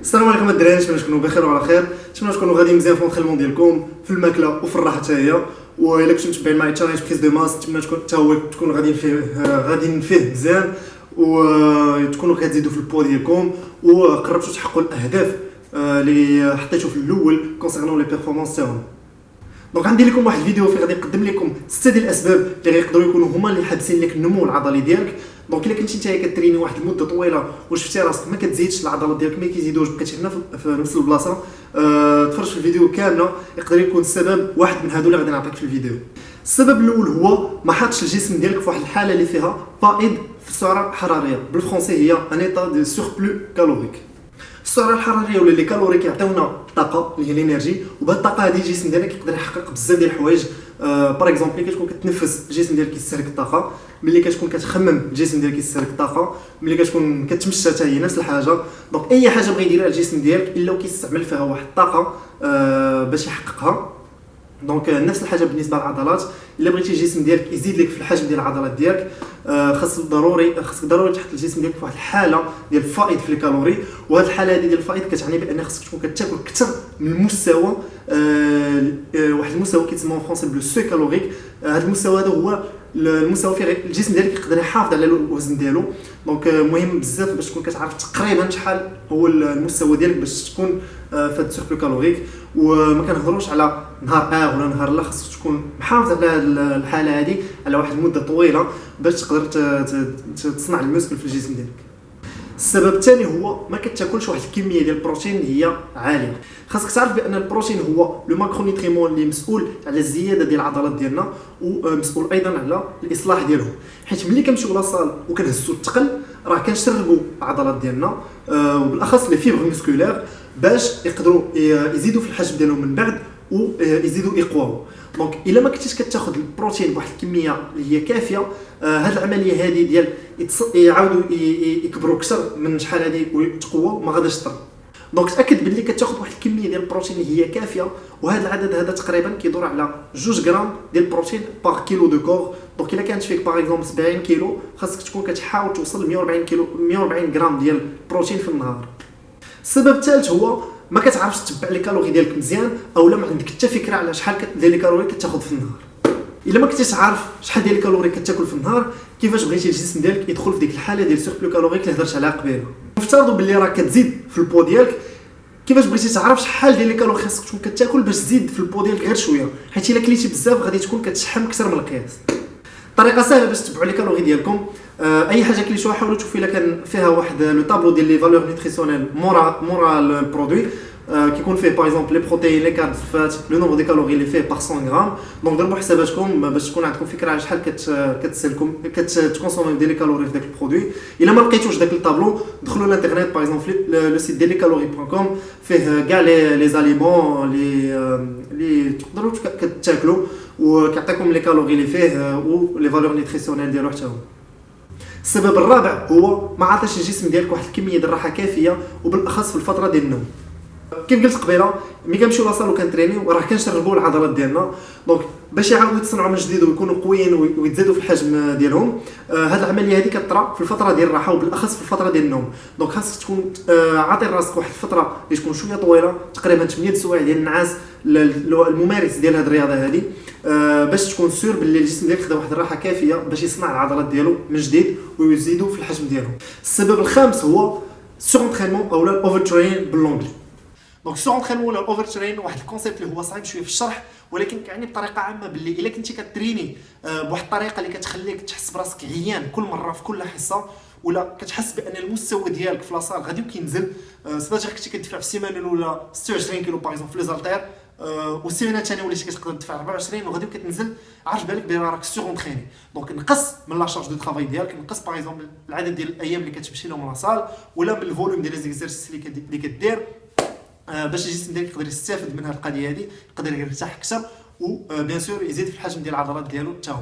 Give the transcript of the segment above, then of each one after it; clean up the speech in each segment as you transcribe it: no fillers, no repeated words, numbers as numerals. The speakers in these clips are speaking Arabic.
السلام عليكم الدراري، نتمنى تكونوا بخير وعلى خير. نتمنى تكونوا غاديين مزيان في الخدمه ديالكم، في الماكله وفي الراحه حتى هي. والا كنتو متبعين معايا تشالنج بريز دو ماس، نتمنى تكون حتى هو تكونوا غاديين فيه مزيان، وتكونوا كتزيدوا في البو ديالكم وقربتوا تحققوا الاهداف اللي حطيتو في الاول كونسيرنون لي بيرفورمانس تاعهم. دونك عندي لكم واحد الفيديو فيه غادي نقدم لكم 6 ديال الاسباب اللي غيقدروا يكونوا هما اللي حابسين لك النمو العضلي ديالك. دونك الا كنتي نتايا كتريني واحد المده طويله وشفتي راسك ما كتزيدش العضلات ديالك ما كيزيدوش، بقيتي هنا في نفس البلاصه، تفرج في الفيديو كامله، يقدر يكون السبب واحد من هادو اللي غادي نعطيك في الفيديو. السبب الاول هو ما حاطش الجسم ديالك في واحد الحاله اللي فيها فائض في السعره الحراريه، بالفرنسي هي ان ايتا دو سوربلو كالوريك. السعره الحراريه ولا لي كالوري كيعطيونا الطاقه اللي هي الانرجي، وبهاد الطاقه هذه الجسم ديالك يقدر يحقق بزاف ديال الحوايج. باغ اكزومبل ملي كتكون كتنفس الجسم ديالك كيستهلك الطاقه، ملي كتكون كتخمم الجسم ديالك كيستهلك الطاقه، ملي كتكون كتمشى حتى هي نفس الحاجه. دونك اي حاجه بغى يديرها الجسم ديالك الا كيستعمل فيها واحد الطاقه باش يحققها. دونك نفس الحاجه بالنسبه للعضلات، الا بغيتي الجسم ديالك يزيد لك في الحجم ديال العضلات ديالك، خاصك ضروري تحط الجسم ديالك في واحد الحاله ديال الفائض في الكالوري. وهاد الحاله هذه ديال الفائض كتعني بان خاصك تكون كتاكل اكثر من المستوى، واحد المستوى كيتسمى فرونسي بلو سو كالوريك. هذا المستوى هذا هو المستوى فيه الجسم ديالك يقدر يحافظ على الوزن ديالو. دونك مهم بزاف باش تكون كتعرف تقريبا شحال هو المستوى ديالك باش تكون في هذا السيركل كالوريك. وما كنهضروش على نهار ولا نهار لا، خاصك تكون محافظ على الحاله هذه على واحد المده طويله باش تقدر تصنع المسكل في الجسم ديالك. السبب الثاني هو ما كتاكلش واحد الكميه ديال البروتين اللي هي عاليه. خاصك تعرف بان البروتين هو لو ماكرونيتريمون اللي مسؤول على الزياده ديال العضلات ديالنا، ومسؤول ايضا على الاصلاح ديالهم. حيت ملي كنمشيو لاصال وكنهزوا الثقل راه كنشربوا العضلات ديالنا، وبالاخص لي فيبر مسكولير، باش يقدروا يزيدوا في الحجم ديالهم من بعد ويزيدوا يقواو. دونك الا ما كنتيش كتاخذ البروتين بواحد الكميه اللي هي كافيه، هاد العمليه هذه ديال يعاودوا يكبروا اكثر من شحال هذه ويتقواو ما غاديش تطر. دونك تاكد باللي كتاخذ واحد الكميه ديال البروتين اللي هي كافيه، وهذا العدد هذا تقريبا كيدور على 2 غرام ديال البروتين بار كيلو دو كور. دونك الا كانت فيك باغ اكزومبل 70 كيلو، خاصك تكون كتحاول توصل ل 140 غرام ديال البروتين في النهار. السبب الثالث هو ما كتعرفش تتبع لي كالوري ديالك مزيان، اولا ما عندك حتى فكره على شحال ديال لي كالوري كتاخذ في النهار. الا ما كنتيش عارف شحال ديال الكالوري كتاكل في النهار، كيفاش بغيتي الجسم ديالك يدخل في ديك الحاله ديال سوربلو كالوريك اللي هضرت عليها قبيله. نفترضوا باللي راك كتزيد في البو ديالك، كيفاش بغيتي تعرف شحال ديال لي كالوري خاصك تكون كتاكل باش تزيد في البو ديالك غير شويه، حيت الا كليتي بزاف غادي تكون كتشحم اكثر من القياس. طريقه سهله باش تتبعوا لي كالوري ديالكم، اي حاجه كليتوها حاولوا تشوفوا الا كان فيها واحد لو طابلو ديال لي فالور نوتريسيونيل مورا البرودوي، كيكون فيه باغ اكزومبل لي بروتين لي كارب فات لو نومبر دي كالوري اللي فيه باغ 100 غرام. دونك ضربوا حساباتكم باش تكون عندكم فكره على شحال كتسالكم كتكونسومي ديال لي كالوري في داك البرودوي. الا ما لقيتوش داك الطابلو، دخلوا للانترنت باغ اكزومبل لو سيت ديال lescalories.com، فيه كاع لي زاليمون اللي تقدروا تاكلوا، وكيعطيكم لي كالوري اللي فيه ولي فالور نوتريسيونيل ديالو حتى هو. السبب الرابع هو ما عطاش الجسم ديالك واحد الكميه ديال الراحه كافيه، وبالاخص في الفتره ديال النوم. كيف قلت قبيله، ملي كنمشيو لاصال وكنترينيو راه كنشربوا العضلات ديالنا. دونك باش يعاودوا يتصنعوا من جديد ويكونوا قويين ويتزادوا في الحجم ديالهم، هاد العمليه هذه كطرا في الفتره ديال الراحه وبالاخص في الفتره ديال النوم. دونك خاصك تكون عاطي راسك واحد الفتره اللي تكون شويه طويله، تقريبا 8 سوايع ديال النعاس، الممارس ديال هاد الرياضه هذه، باش تكون سور باللي الجسم ديالك خدا واحد الراحه كافيه باش يصنع العضلات ديالو من جديد ويزيدوا في الحجم ديالهم. السبب الخامس هو سور انترينمون اولا اوفر ترين باللونجلي. دونك سور انترينمون ولا اوفر ترين واحد الكونسيبت اللي هو صعيب شويه في الشرح، ولكن كيعني بطريقه عامه باللي الا كنتي كتريني بواحد الطريقه اللي كتخليك تحس براسك عيان كل مره في كل حصه، ولا كتحس بان المستوى ديالك في لاصال غادي كينزل، صداجه كنتي كدفع في السيمانه الاولى 26 كيلو باغ اكزومبل في لي زالتير، والسيمانه الثانيه وليتي كتقدر تدفع 24 وغادي كتنزل، عارف بالك بلي راك سور انتريني. دونك نقص من لا شارج دو طرافاي ديالك، نقص باغ اكزومبل العدد ديال الايام اللي كتمشي لهم لاصال، ولا من الفوليوم ديال لي زيكزيرسيس اللي كدير، باش الجسم ديالك يقدر يستافد من هذه القضيه هذه، يقدر يرتاح اكثر، وبيان سور يزيد في الحجم ديال العضلات ديالو حتى هو.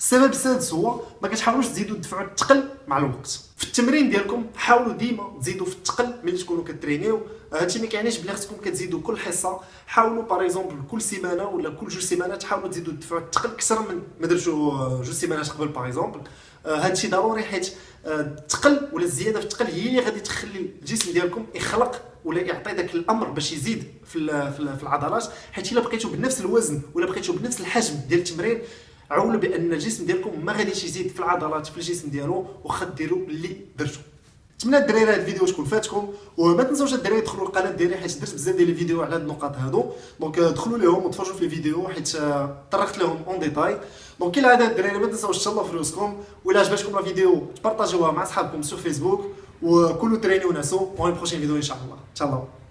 السبب السادس هو ما كتحاولوش تزيدوا تدفعوا الثقل مع الوقت. في التمرين ديالكم حاولوا ديما تزيدوا في الثقل ملي تكونوا كترينيو. هادشي ما كيعنيش بلي خصكم كتزيدوا كل حصه، حاولوا باغ اكزومبل كل سيمانه ولا كل جوج سيمانات حاولوا تزيدوا تدفعوا الثقل اكثر من ما درتو جوج سيمانات قبل باغ اكزومبل. هادشي ضروري حيت الثقل ولا الزياده في الثقل هي اللي غادي تخلي الجسم ديالكم يخلق ولا يعطي داك الامر باش يزيد في العضلات. حيت الا بقيتوا بنفس الوزن ولا بقيتوا بنفس الحجم ديال التمرين، عولوا بان الجسم ديالكم ما غاديش يزيد في العضلات في الجسم ديالو واخا ديروا اللي درتو. نتمنى الدراري هذا الفيديو تكون فاتكم، وما تنساوش الدراري يدخلوا القناه ديالي حيت درت بزاف ديال الفيديو على هاد النقاط هادو. دونك دخلوا ليهم وتفرجوا في الفيديو حيت طرقت لهم اون ديتاي. دونك الى هذا الدراري ما تنساوش تهلاو في راسكم، وإلا عجبتكم لا فيديو تبارطاجيوها مع صحابكم سور فيسبوك، وكلوا ترينيو ناسو. بون بروشين فيديو ان شاء الله. تهلاو.